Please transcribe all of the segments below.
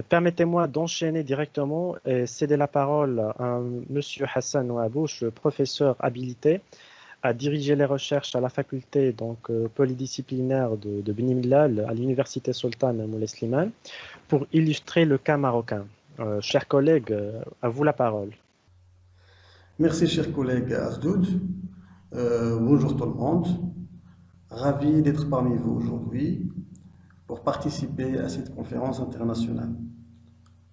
Permettez-moi d'enchaîner directement et céder la parole à Monsieur Hassan Ouabouche, professeur habilité à diriger les recherches à la faculté polydisciplinaire de Beni Mellal à l'université Sultan Moulay Slimane pour illustrer le cas marocain. Chers collègues, à vous la parole. Merci, cher collègue Asdoud. Bonjour tout le monde. Ravi d'être parmi vous aujourd'hui pour participer à cette conférence internationale.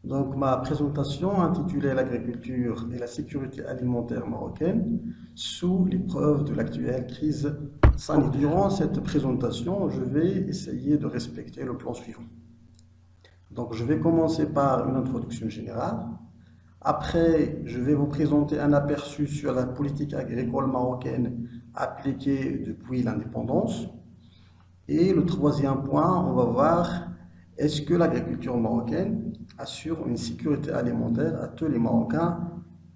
Donc, ma présentation intitulée L'agriculture et la sécurité alimentaire marocaine sous l'épreuve de l'actuelle crise sanitaire. Durant cette présentation, je vais essayer de respecter le plan suivant. Donc, je vais commencer par une introduction générale. Après, je vais vous présenter un aperçu sur la politique agricole marocaine appliquée depuis l'indépendance. Et le troisième point, on va voir est-ce que l'agriculture marocaine assure une sécurité alimentaire à tous les Marocains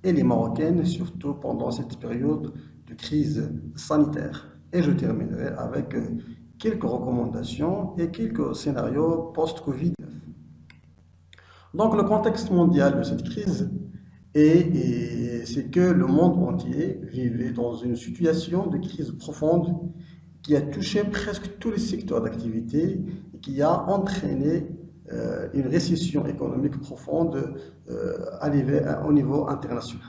et les Marocaines, surtout pendant cette période de crise sanitaire. Et je terminerai avec quelques recommandations et quelques scénarios post-Covid-19. Donc, le contexte mondial de cette crise c'est que le monde entier vivait dans une situation de crise profonde qui a touché presque tous les secteurs d'activité et qui a entraîné une récession économique profonde au niveau international.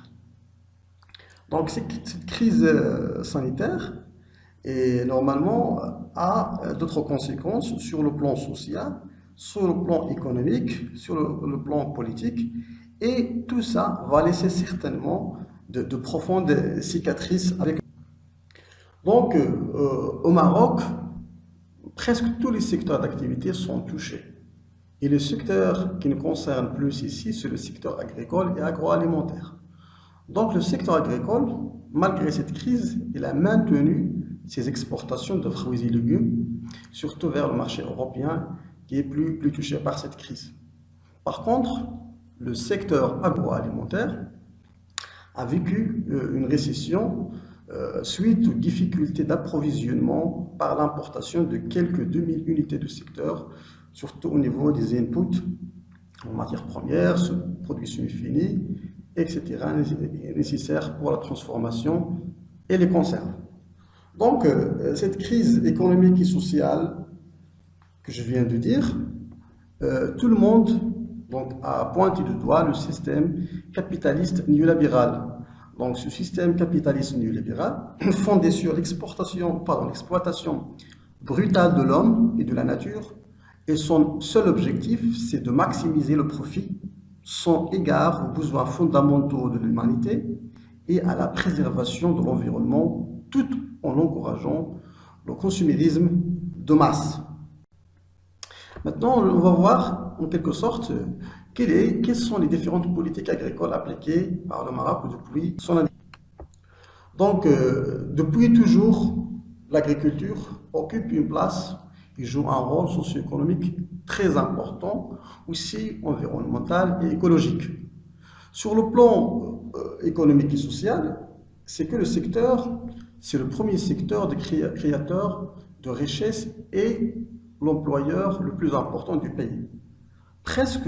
Donc, cette crise sanitaire normalement a d'autres conséquences sur le plan social, sur le plan économique, sur le plan politique, et tout ça va laisser certainement de profondes cicatrices avec. Donc, au Maroc, presque tous les secteurs d'activité sont touchés. Et le secteur qui nous concerne plus ici, c'est le secteur agricole et agroalimentaire. Donc, le secteur agricole, malgré cette crise, il a maintenu ses exportations de fruits et légumes, surtout vers le marché européen, qui est plus touché par cette crise. Par contre, le secteur agroalimentaire a vécu une récession suite aux difficultés d'approvisionnement par l'importation de quelques 2000 unités de secteur, surtout au niveau des inputs en matières premières, produits semi-finis, etc., nécessaires pour la transformation et les conserves. Donc, cette crise économique et sociale que je viens de dire, tout le monde a pointé du doigt le système capitaliste néolibéral. Donc, ce système capitaliste néolibéral, fondé sur l'exploitation brutale de l'homme et de la nature, et son seul objectif, c'est de maximiser le profit sans égard aux besoins fondamentaux de l'humanité et à la préservation de l'environnement, tout en encourageant le consumérisme de masse. Maintenant, on va voir en quelque sorte quelles sont les différentes politiques agricoles appliquées par le Maroc depuis son indépendance. Donc, depuis toujours, l'agriculture occupe une place et joue un rôle socio-économique très important, aussi environnemental et écologique. Sur le plan économique et social, c'est que le secteur, c'est le premier secteur de créateur de richesses et l'employeur le plus important du pays. Presque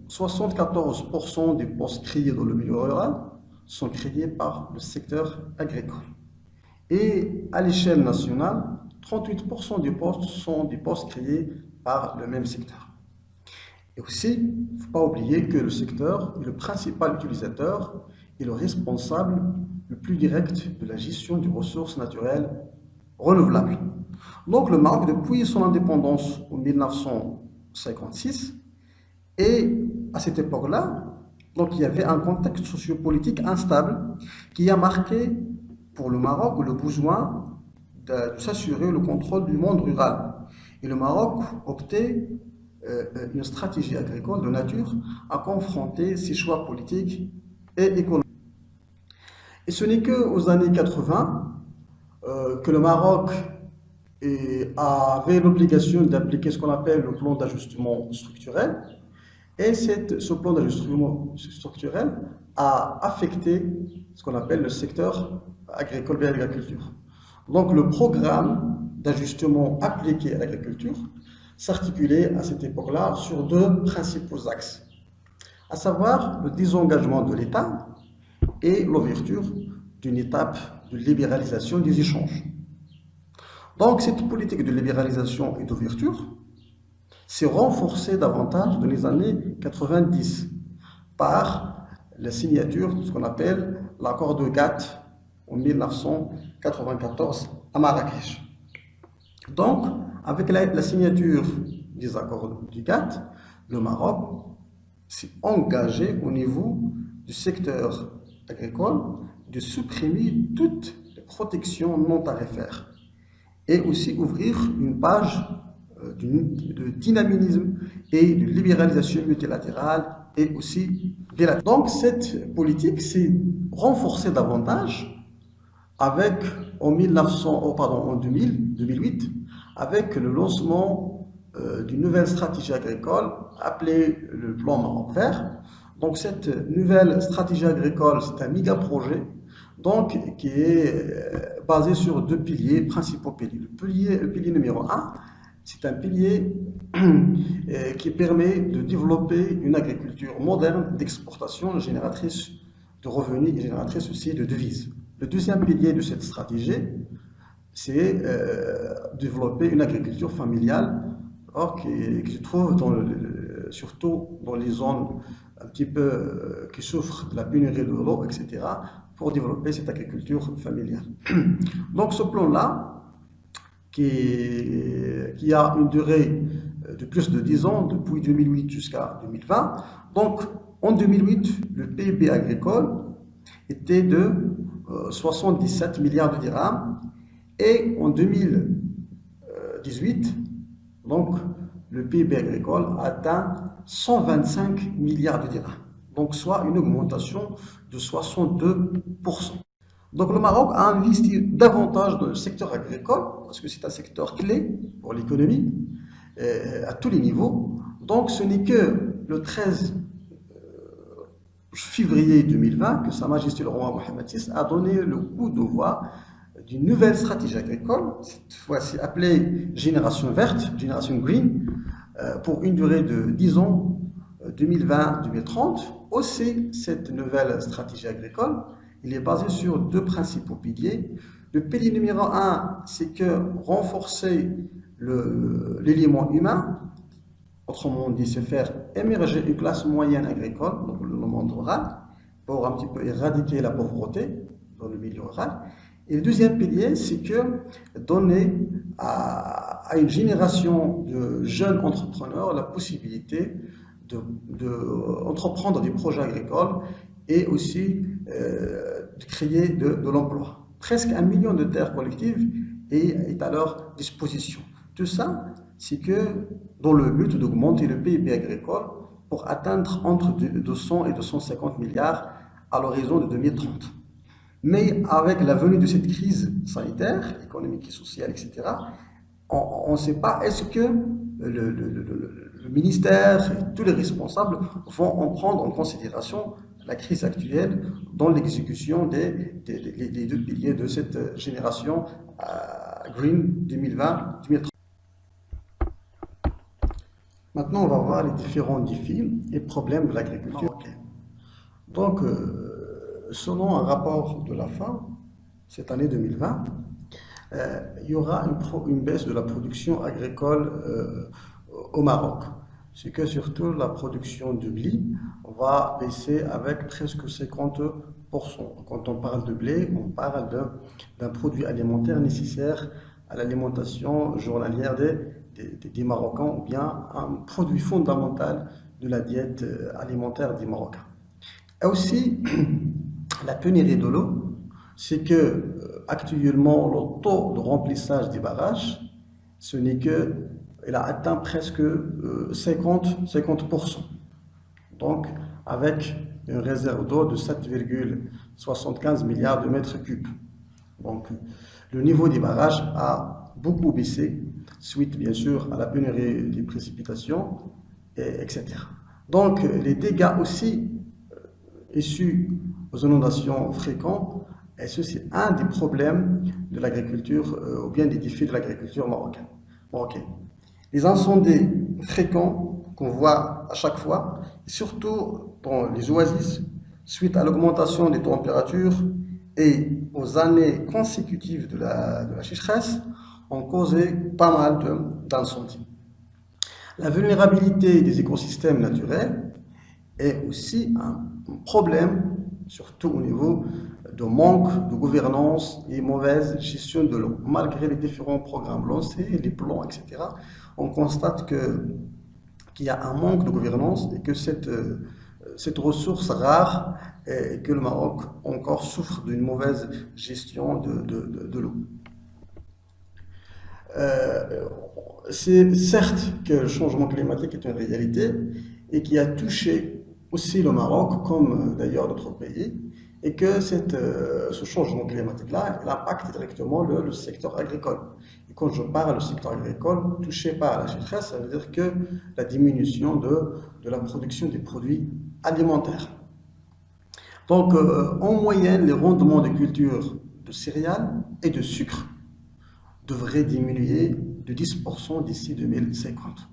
74% des postes créés dans le milieu rural sont créés par le secteur agricole. Et à l'échelle nationale, 38% des postes sont des postes créés par le même secteur. Et aussi, il ne faut pas oublier que le secteur est le principal utilisateur et le responsable le plus direct de la gestion des ressources naturelles renouvelables. Donc le Maroc, depuis son indépendance en 1956, et à cette époque-là, donc il y avait un contexte sociopolitique instable qui a marqué pour le Maroc le besoin de s'assurer le contrôle du monde rural. Et le Maroc optait une stratégie agricole de nature à confronter ses choix politiques et économiques. Et ce n'est qu'aux années 80 que le Maroc avait l'obligation d'appliquer ce qu'on appelle le plan d'ajustement structurel. Et ce plan d'ajustement structurel a affecté ce qu'on appelle le secteur agricole et l'agriculture. Donc le programme d'ajustement appliqué à l'agriculture s'articulait à cette époque-là sur deux principaux axes, à savoir le désengagement de l'État et l'ouverture d'une étape de libéralisation des échanges. Donc cette politique de libéralisation et d'ouverture s'est renforcée davantage dans les années 90 par la signature de ce qu'on appelle l'accord de Ghat en 1994 à Marrakech. Donc, avec la signature des accords du Ghat, le Maroc s'est engagé au niveau du secteur agricole de supprimer toutes les protections non tarifaires et aussi ouvrir une page de dynamisme et de libéralisation multilatérale et aussi bilatérale. Donc cette politique s'est renforcée davantage avec, en 2008, avec le lancement d'une nouvelle stratégie agricole appelée le plan Maroc vert. Donc cette nouvelle stratégie agricole, c'est un méga projet donc, qui est basé sur deux piliers, principaux piliers. Le pilier numéro un, c'est un pilier qui permet de développer une agriculture moderne d'exportation génératrice de revenus et génératrice aussi de devises. Le deuxième pilier de cette stratégie, c'est développer une agriculture familiale qui se trouve surtout dans les zones un petit peu qui souffrent de la pénurie de l'eau, etc., pour développer cette agriculture familiale. Donc ce plan-là, qui a une durée de plus de 10 ans, depuis 2008 jusqu'à 2020. Donc en 2008, le PIB agricole était de 77 milliards de dirhams et en 2018, donc, le PIB agricole a atteint 125 milliards de dirhams, donc soit une augmentation de 62%. Donc le Maroc a investi davantage dans le secteur agricole, parce que c'est un secteur clé pour l'économie, à tous les niveaux. Donc ce n'est que le 13 février 2020 que Sa Majesté le roi Mohammed VI a donné le coup de voix d'une nouvelle stratégie agricole, cette fois-ci appelée Génération Verte, Génération Green, pour une durée de 10 ans, 2020-2030. Aussi, cette nouvelle stratégie agricole, il est basé sur deux principaux piliers. Le pilier numéro un, c'est que renforcer l'élément humain, autrement dit, c'est faire émerger une classe moyenne agricole, donc le monde rural, pour un petit peu éradiquer la pauvreté dans le milieu rural. Et le deuxième pilier, c'est que donner à une génération de jeunes entrepreneurs la possibilité d'entreprendre des projets agricoles et aussi de créer de l'emploi. Presque 1 million de terres collectives est à leur disposition. Tout ça, c'est que dans le but d'augmenter le PIB agricole pour atteindre entre 200 et 250 milliards à l'horizon de 2030. Mais avec la venue de cette crise sanitaire, économique et sociale, etc., on ne sait pas est-ce que le ministère et tous les responsables vont en prendre en considération la crise actuelle dans l'exécution des deux piliers de cette génération Green 2020-2030. Maintenant, on va voir les différents défis et problèmes de l'agriculture marocaine. Donc, selon un rapport de la FAO, cette année 2020, il y aura une baisse de la production agricole au Maroc. C'est que surtout la production de blé va baisser avec presque 50%. Quand on parle de blé, on parle d'un produit alimentaire nécessaire à l'alimentation journalière des Marocains, ou bien un produit fondamental de la diète alimentaire des Marocains. Et aussi, la pénurie de l'eau, c'est que actuellement le taux de remplissage des barrages, ce n'est que, il a atteint presque 50%. Donc, avec une réserve d'eau de 7,75 milliards de mètres cubes. Donc, le niveau des barrages a beaucoup baissé, suite bien sûr à la pénurie des précipitations, etc. Donc, les dégâts aussi issus aux inondations fréquentes, et ceci c'est un des problèmes de l'agriculture, ou bien des défis de l'agriculture marocaine. Les incendies fréquents qu'on voit à chaque fois, et surtout dans les oasis, suite à l'augmentation des températures et aux années consécutives de la sécheresse, ont causé pas mal d'incendies. La vulnérabilité des écosystèmes naturels est aussi un problème, surtout au niveau de manque de gouvernance et mauvaise gestion de l'eau. Malgré les différents programmes lancés, les plans, etc., on constate qu'il y a un manque de gouvernance et que cette ressource rare et que le Maroc encore souffre d'une mauvaise gestion de l'eau. C'est certes que le changement climatique est une réalité et qui a touché aussi le Maroc, comme d'ailleurs d'autres pays, et que ce changement climatique-là, il impacte directement le secteur agricole. Et quand je parle du secteur agricole touché par la sécheresse, ça veut dire que la diminution de la production des produits alimentaires. Donc, en moyenne, les rendements des cultures de céréales et de sucre devraient diminuer de 10% d'ici 2050.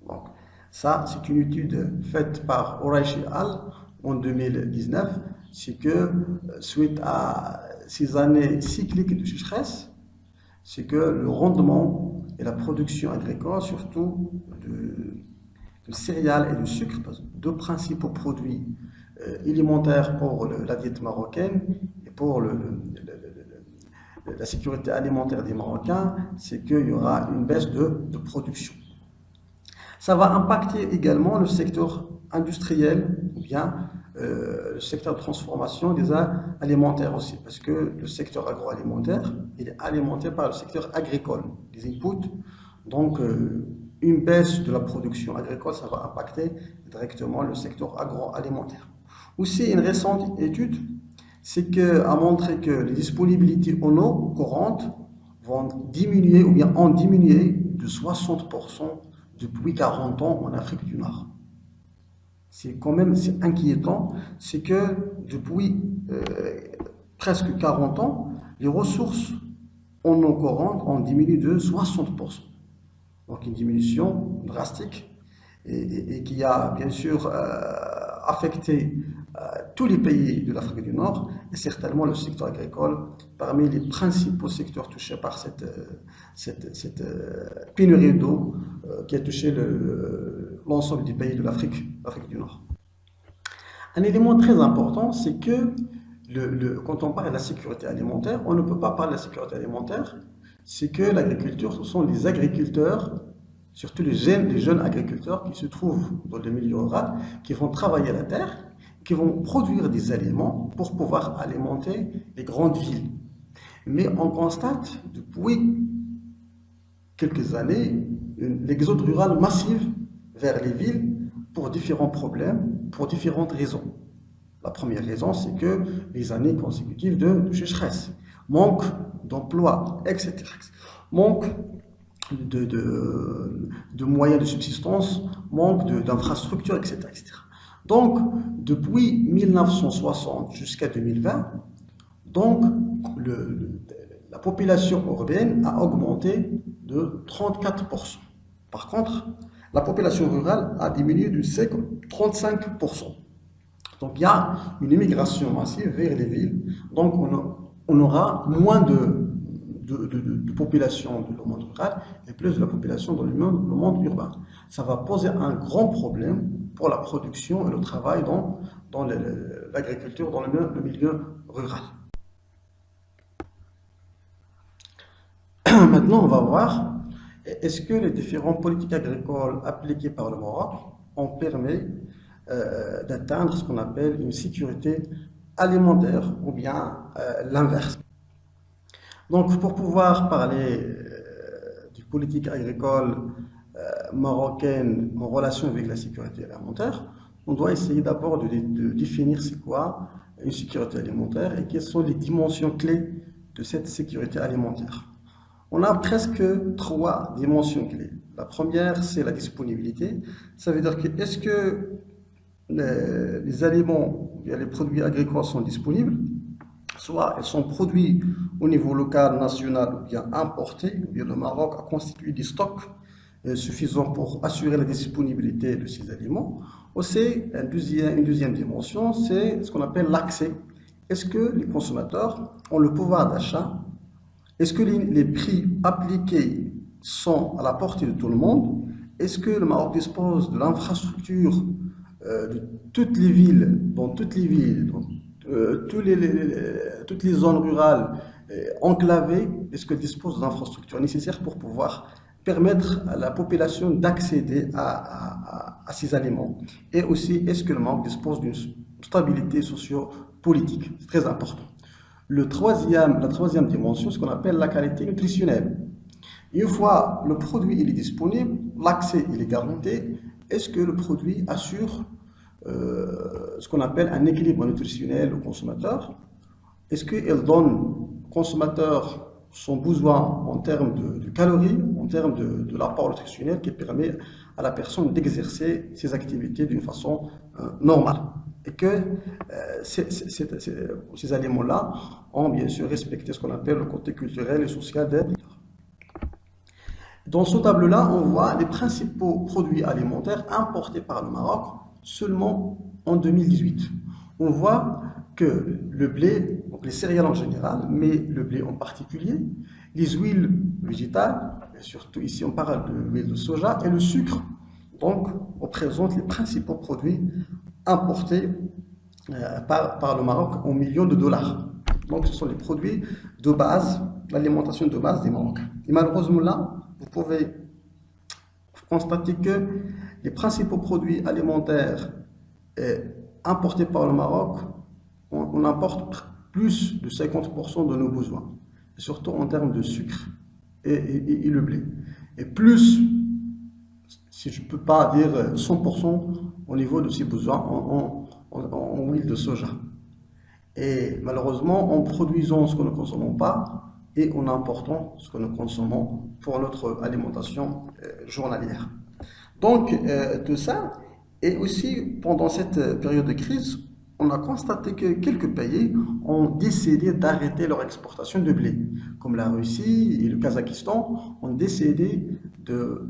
Donc, ça, c'est une étude faite par Oraichi al en 2019. C'est que, suite à ces années cycliques de sécheresse, c'est que le rendement et la production agricole, surtout de céréales et de sucre, deux principaux produits alimentaires pour la diète marocaine et pour la sécurité alimentaire des Marocains, c'est qu'il y aura une baisse de production. Ça va impacter également le secteur industriel ou bien le secteur de transformation des alimentaires aussi, parce que le secteur agroalimentaire, il est alimenté par le secteur agricole, les inputs. Donc, une baisse de la production agricole, ça va impacter directement le secteur agroalimentaire. Aussi, une récente étude a montré que les disponibilités en eau courante vont diminuer ou bien ont diminué de 60% depuis 40 ans en Afrique du Nord. C'est quand même inquiétant, c'est que depuis presque 40 ans, les ressources en eau courante ont diminué de 60%. Donc une diminution drastique et qui a bien sûr affecté tous les pays de l'Afrique du Nord et certainement le secteur agricole parmi les principaux secteurs touchés par cette pénurie d'eau qui a touché l'ensemble des pays de l'Afrique du Nord. Un élément très important, c'est que quand on parle de la sécurité alimentaire, on ne peut pas parler de la sécurité alimentaire, c'est que l'agriculture, ce sont les agriculteurs, surtout les jeunes agriculteurs qui se trouvent dans le milieu rural, qui vont travailler la terre, qui vont produire des aliments pour pouvoir alimenter les grandes villes. Mais on constate depuis quelques années l'exode rural massif vers les villes pour différents problèmes, pour différentes raisons. La première raison, c'est que les années consécutives de sécheresse, manque d'emploi, etc. Manque de moyens de subsistance, manque d'infrastructures, etc., etc. Donc, depuis 1960 jusqu'à 2020, donc, la population européenne a augmenté de 34%. Par contre, la population rurale a diminué de 35%. Donc, il y a une immigration massive vers les villes. Donc, on aura moins de population dans le monde rural et plus de la population dans le monde urbain. Ça va poser un grand problème pour la production et le travail dans l'agriculture, dans le milieu rural. Maintenant, on va voir, est-ce que les différentes politiques agricoles appliquées par le Maroc ont permis d'atteindre ce qu'on appelle une sécurité alimentaire ou bien l'inverse. Donc, pour pouvoir parler des politiques agricoles marocaines en relation avec la sécurité alimentaire, on doit essayer d'abord de définir c'est quoi une sécurité alimentaire et quelles sont les dimensions clés de cette sécurité alimentaire. On a presque 3 dimensions clés. La première, c'est la disponibilité. Ça veut dire que est-ce que les aliments, les produits agricoles sont disponibles, soit ils sont produits au niveau local, national, ou bien importés, ou bien le Maroc a constitué des stocks suffisant pour assurer la disponibilité de ces aliments. Aussi, une deuxième dimension, c'est ce qu'on appelle l'accès. Est-ce que les consommateurs ont le pouvoir d'achat? Est-ce que les prix appliqués sont à la portée de tout le monde? Est-ce que le Maroc dispose de l'infrastructure de toutes les villes, dans toutes les villes, dans toutes les zones rurales enclavées? Est-ce qu'elle dispose de l'infrastructure nécessaire pour pouvoir permettre à la population d'accéder à ces aliments? Et aussi, est-ce que le Maroc dispose d'une stabilité socio-politique? C'est très important. La troisième dimension, ce qu'on appelle la qualité nutritionnelle. Une fois le produit il est disponible, l'accès il est garanti, est-ce que le produit assure ce qu'on appelle un équilibre nutritionnel au consommateur? Est-ce qu'il donne au consommateur son besoin en termes de calories, en termes de l'apport nutritionnel qui permet à la personne d'exercer ses activités d'une façon normale? Et que ces aliments-là ont bien sûr respecté ce qu'on appelle le côté culturel et social des leaders. Dans ce tableau-là, on voit les principaux produits alimentaires importés par le Maroc seulement en 2018. On voit que le blé, donc les céréales en général, mais le blé en particulier, les huiles végétales, et surtout ici on parle de l'huile de soja, et le sucre, donc représentent les principaux produits importés par le Maroc en millions de dollars. Donc ce sont les produits de base, l'alimentation de base des Marocains. Et malheureusement là, vous pouvez constater que les principaux produits alimentaires importés par le Maroc, on importe plus de 50% de nos besoins, surtout en termes de sucre et le blé. Et plus, si je ne peux pas dire 100% au niveau de ces besoins en huile de soja. Et malheureusement, en produisant ce que nous ne consommons pas et en important ce que nous consommons pour notre alimentation journalière. Donc, tout ça, et aussi pendant cette période de crise, on a constaté que quelques pays ont décidé d'arrêter leur exportation de blé, comme la Russie et le Kazakhstan ont décidé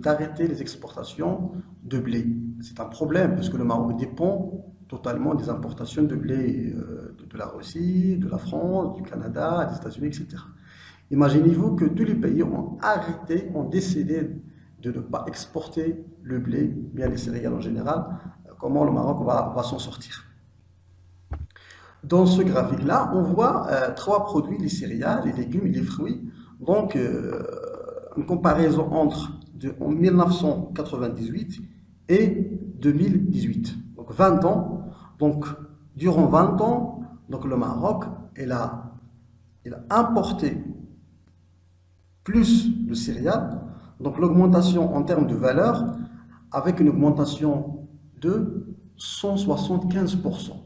d'arrêter les exportations de blé. C'est un problème parce que le Maroc dépend totalement des importations de blé de la Russie, de la France, du Canada, des États-Unis, etc. Imaginez-vous que tous les pays ont arrêté, ont décidé de ne pas exporter le blé, bien les céréales en général. Comment le Maroc va s'en sortir? Dans ce graphique-là, on voit trois produits, les céréales, les légumes et les fruits. Donc, une comparaison entre en 1998 et 2018. Donc, 20 ans. Donc, durant 20 ans, donc, le Maroc il a importé plus de céréales. Donc, l'augmentation en termes de valeur, avec une augmentation de 175%.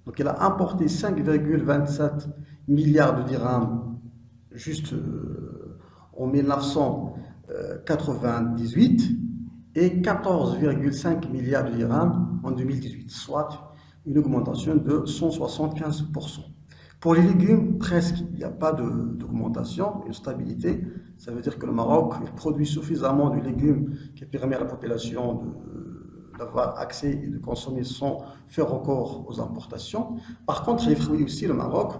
Donc, il a importé 5,27 milliards de dirhams juste en 1998 et 14,5 milliards de dirhams en 2018, soit une augmentation de 175%. Pour les légumes, presque, il n'y a pas d'augmentation, une stabilité. Ça veut dire que le Maroc produit suffisamment de légumes qui permet à la population d'avoir accès et de consommer sans faire recours aux importations. Par contre, les fruits aussi, le Maroc,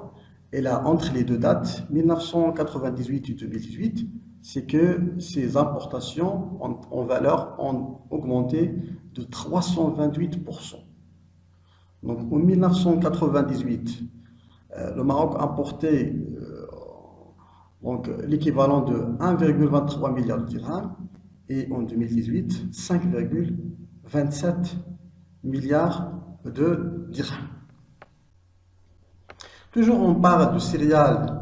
et là, entre les deux dates, 1998 et 2018, c'est que ces importations en valeur ont augmenté de 328%. Donc en 1998, le Maroc importait l'équivalent de 1,23 milliard de dirhams et en 2018, 5,27 milliards de dirhams. Toujours on parle de céréales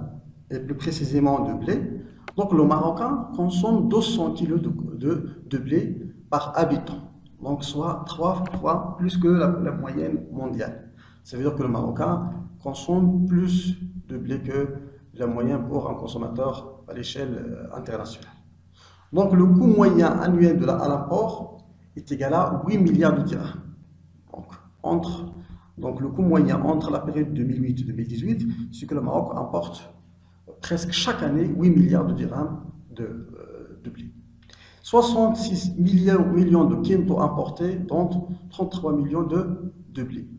et plus précisément de blé. Donc le Marocain consomme 200 kg de blé par habitant, donc soit 3 fois plus que la moyenne mondiale. Ça veut dire que le Marocain consomme plus de blé que la moyenne pour un consommateur à l'échelle internationale. Donc le coût moyen annuel à l'import est égal à 8 milliards de dirhams. Donc le coût moyen entre la période 2008 et 2018, c'est que le Maroc importe presque chaque année 8 milliards de dirhams de blé. 66 millions de quintaux importés, dont 33 millions de blé.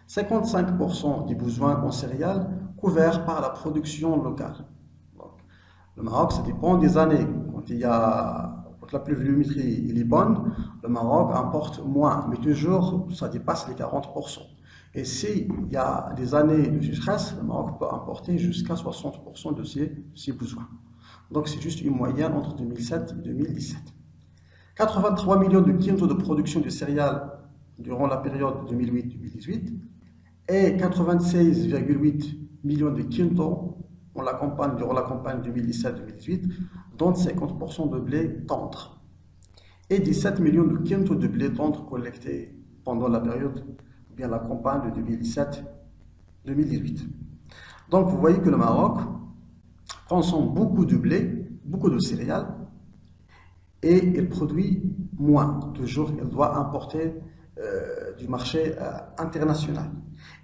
55% des besoins en céréales couverts par la production locale. Donc, le Maroc, ça dépend des années. Quand la pluviométrie est bonne, le Maroc importe moins, mais toujours ça dépasse les 40%. Et s'il y a des années de sécheresse, le Maroc peut importer jusqu'à 60% de ses besoins. Donc c'est juste une moyenne entre 2007 et 2017. 83 millions de quintaux de production de céréales durant la période 2008-2018 et 96,8 millions de quintaux durant la campagne 2017-2018, dont 50% de blé tendre et 17 millions de quintaux de blé tendre collectés pendant la période, bien la campagne de 2017-2018. Donc vous voyez que le Maroc consomme beaucoup de blé, beaucoup de céréales, et il produit moins. Toujours, il doit importer du marché international.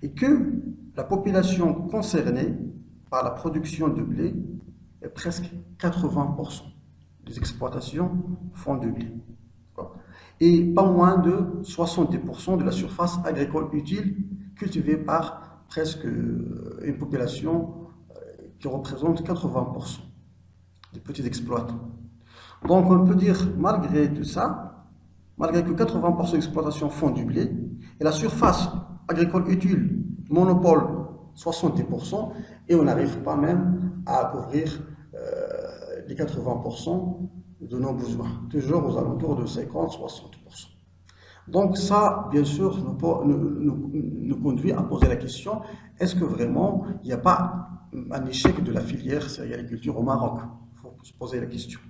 Et que la population concernée par la production de blé est presque 80% des exploitations font du blé. Et pas moins de 70% de la surface agricole utile cultivée par presque une population qui représente 80% des petits exploitants. Donc on peut dire, malgré tout ça, malgré que 80% des exploitations font du blé, et la surface agricole utile monopole 70%, et on n'arrive pas même à couvrir les 80% de nos besoins, toujours aux alentours de 50-60%. Donc ça, bien sûr, nous conduit à poser la question, est-ce que vraiment il n'y a pas un échec de la filière céréaliculture au Maroc? Il faut se poser la question.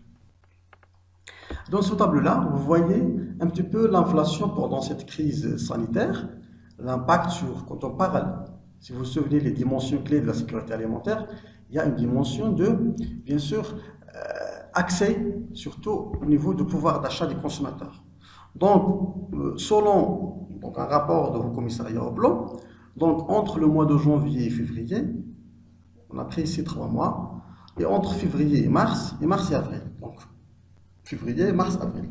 Dans ce tableau-là, vous voyez un petit peu l'inflation pendant cette crise sanitaire, l'impact sur, quand on parle, si vous vous souvenez, les dimensions clés de la sécurité alimentaire, il y a une dimension de, bien sûr, accès, surtout au niveau du pouvoir d'achat des consommateurs. Donc, selon un rapport de Haut Commissariat au Plan, donc entre le mois de janvier et février, on a pris ici 3 mois, et entre février et mars et avril. Donc, février, mars, avril.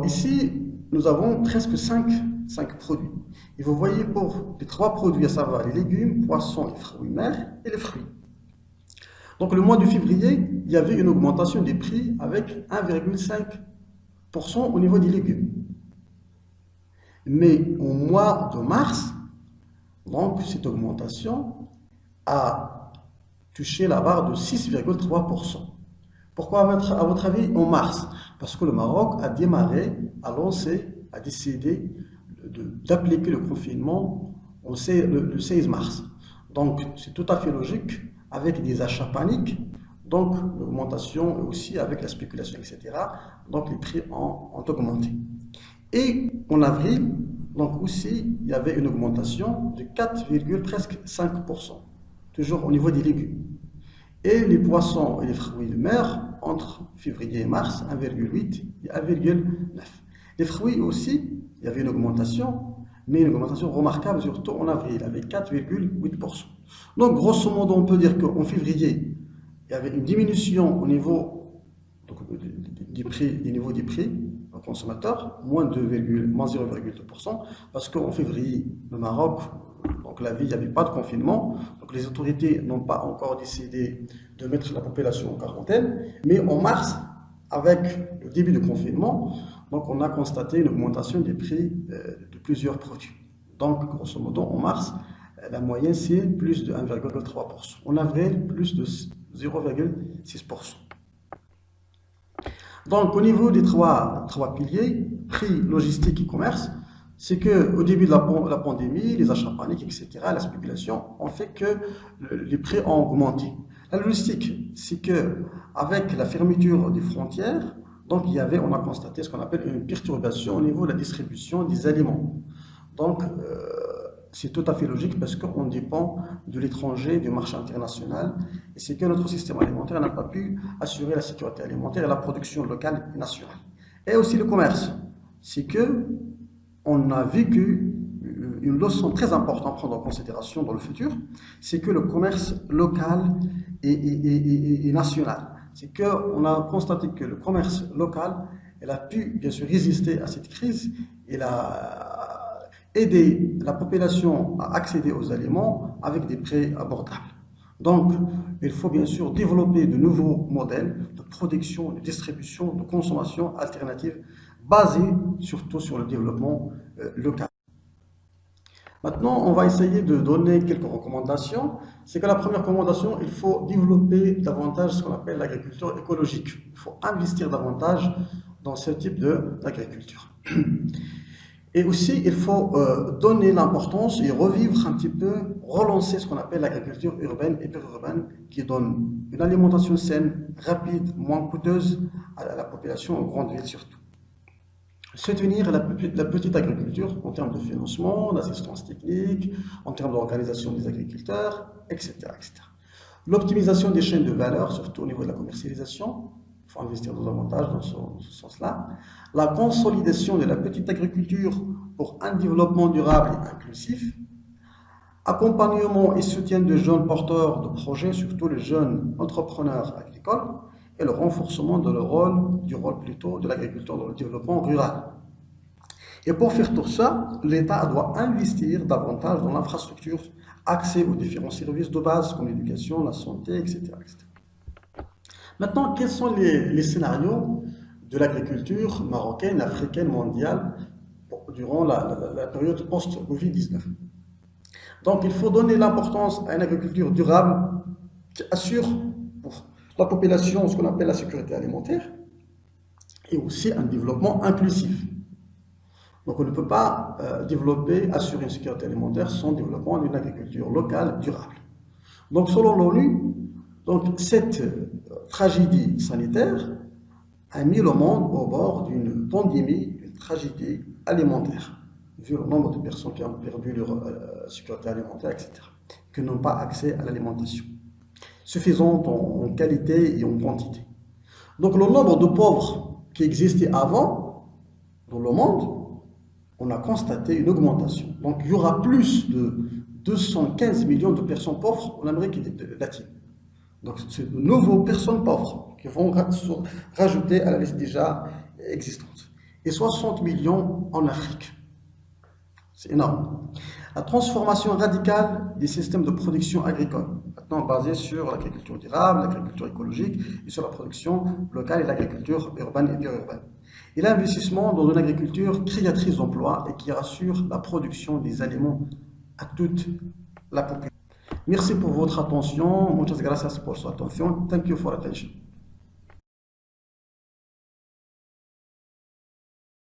Ici, nous avons presque 5 produits. Et vous voyez pour les 3 produits, à savoir les légumes, poissons et fruits mer et les fruits. Donc le mois de février, il y avait une augmentation des prix avec 1,5% au niveau des légumes. Mais au mois de mars, donc cette augmentation a touché la barre de 6,3%. Pourquoi à votre avis en mars? Parce que le Maroc a démarré, a décidé d'appliquer le confinement le 16 mars. Donc c'est tout à fait logique, avec des achats paniques, donc l'augmentation et aussi avec la spéculation, etc. Donc les prix ont augmenté. Et en avril, donc aussi, il y avait une augmentation de 4,5%, toujours au niveau des légumes. Et les poissons et les fruits de mer, entre février et mars, 1,8 et 1,9. Les fruits aussi, il y avait une augmentation, mais une augmentation remarquable, surtout en avril, avec 4,8%. Donc, grosso modo, on peut dire qu'en février, il y avait une diminution au niveau des prix aux consommateurs, moins 0,2%, parce qu'en février, le Maroc, donc la ville, il n'y avait pas de confinement, donc les autorités n'ont pas encore décidé de mettre la population en quarantaine, mais en mars, avec le début du confinement, donc on a constaté une augmentation des prix de plusieurs produits. Donc, grosso modo, en mars, la moyenne, c'est plus de 1,3%. En avril, plus de 0,6%. Donc, au niveau des trois piliers, prix, logistique et commerce, c'est qu'au début de la pandémie, les achats paniques, etc., la spéculation ont fait que les prix ont augmenté. La logistique, c'est qu'avec la fermeture des frontières, donc on a constaté ce qu'on appelle une perturbation au niveau de la distribution des aliments. Donc, c'est tout à fait logique parce qu'on dépend de l'étranger, du marché international, et c'est que notre système alimentaire n'a pas pu assurer la sécurité alimentaire et la production locale et nationale. Et aussi le commerce, c'est qu'on a vécu une leçon très importante à prendre en considération dans le futur, c'est que le commerce local et national. c'est qu'on a constaté que le commerce local, elle a pu bien sûr résister à cette crise, il a aidé la population à accéder aux aliments avec des prix abordables. Donc, il faut bien sûr développer de nouveaux modèles de production, de distribution, de consommation alternative basés surtout sur le développement local. Maintenant, on va essayer de donner quelques recommandations. C'est que la première recommandation, il faut développer davantage ce qu'on appelle l'agriculture écologique. Il faut investir davantage dans ce type d'agriculture. Et aussi, il faut donner l'importance et revivre un petit peu, relancer ce qu'on appelle l'agriculture urbaine et périurbaine, qui donne une alimentation saine, rapide, moins coûteuse à la population, aux grandes villes surtout. Soutenir la petite agriculture en termes de financement, d'assistance technique, en termes d'organisation des agriculteurs, etc. etc. L'optimisation des chaînes de valeur, surtout au niveau de la commercialisation, il faut investir davantage dans ce sens-là. La consolidation de la petite agriculture pour un développement durable et inclusif. Accompagnement et soutien de jeunes porteurs de projets, surtout les jeunes entrepreneurs agricoles, et le renforcement du rôle de l'agriculture dans le développement rural. Et pour faire tout ça, l'État doit investir davantage dans l'infrastructure, accès aux différents services de base comme l'éducation, la santé, etc. etc. Maintenant, quels sont les scénarios de l'agriculture marocaine, africaine, mondiale durant la période post-Covid-19? Donc, il faut donner l'importance à une agriculture durable qui assure pour la population ce qu'on appelle la sécurité alimentaire et aussi un développement inclusif. Donc, on ne peut pas assurer une sécurité alimentaire sans développement d'une agriculture locale durable. Donc, selon l'ONU, cette tragédie sanitaire a mis le monde au bord d'une pandémie, une tragédie alimentaire, vu le nombre de personnes qui ont perdu leur sécurité alimentaire, etc., qui n'ont pas accès à l'alimentation suffisante en qualité et en quantité. Donc, le nombre de pauvres qui existait avant dans le monde, on a constaté une augmentation. Donc, il y aura plus de 215 millions de personnes pauvres en Amérique latine. Donc, c'est de nouvelles personnes pauvres qui vont rajouter à la liste déjà existante. Et 60 millions en Afrique. C'est énorme. La transformation radicale des systèmes de production agricole, maintenant basée sur l'agriculture durable, l'agriculture écologique et sur la production locale et l'agriculture urbaine et périurbaine. Et l'investissement dans une agriculture créatrice d'emplois et qui rassure la production des aliments à toute la population. Merci pour votre attention. Muchas gracias por su atención. Thank you for attention.